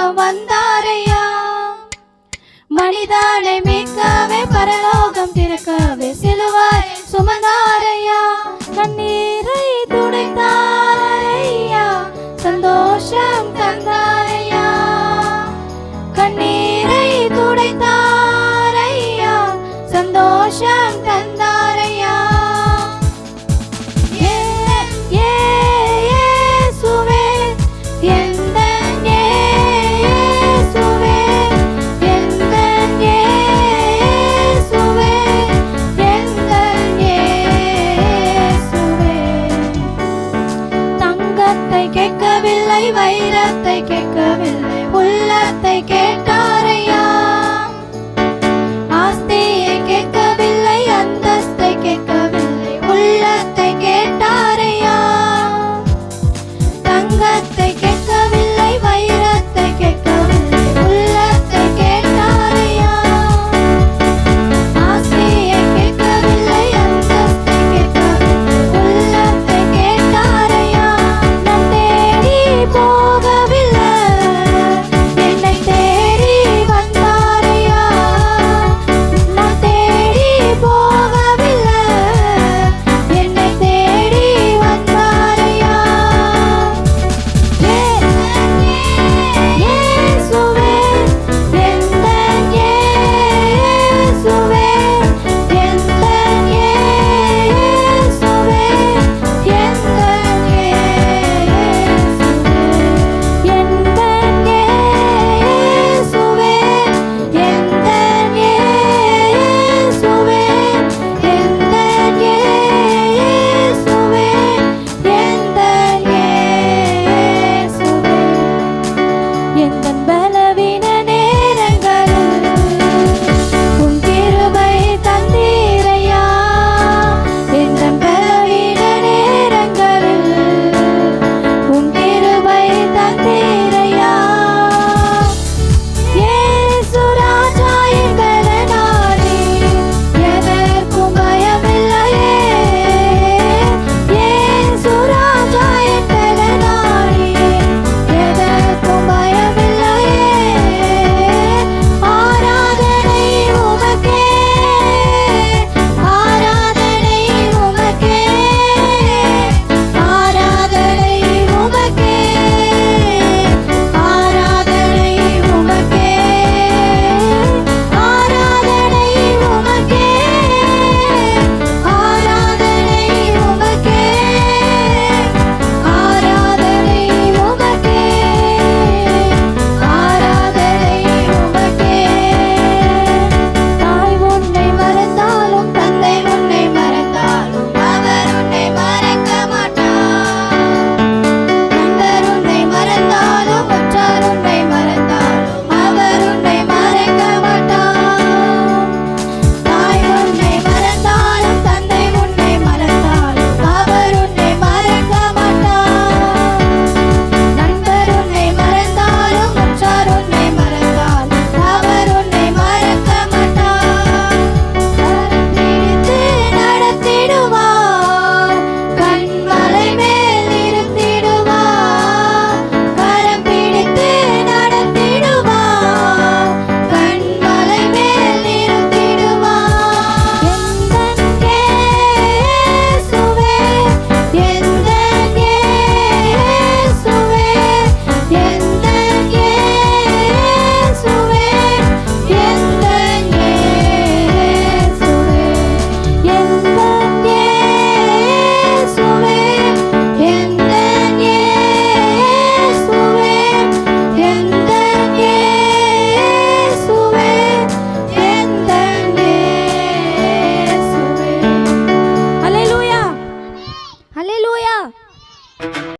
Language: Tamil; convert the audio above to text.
உலகம் வந்தாரையா. மனிதனை மீட்கவே பரலோகம் திறக்கவே சிலுவை சுமந்தாரையா. கண்ணீரை துடைத்தாரையா, சந்தோஷம் தந்தாரையா. கண்ணீரை துடைத்தாரையா, சந்தோஷம் தந்தாரையா. கேட்கவில்லை, வைரத்தை கேட்கவில்லை, உள்ளத்தை கேட்டாரையா. ஆஸ்தியை கேட்கவில்லை, அந்தஸ்தை கேட்கவில்லை, உள்ளத்தை கேட்டாரையா. தங்கத்தை கேட்கவில்லை, வைரத்தை கேட்கவில்லை, உள்ளத்தை கேட்டாரையா. ஆஸ்தியை கேட்கவில்லை, அந்தஸ்தை கேட்கவில்லை, உள்ளத்தை கேட்டாரையா. போகவில்லை, என்னை தேடி வந்தாரையா. நான் தேடி போகவில்லை, என்னை தேடி வந்தாரையா. இயேசுவே, எந்தன் இயேசுவே, எந்தன் இயேசுவே, எந்தன் எந்த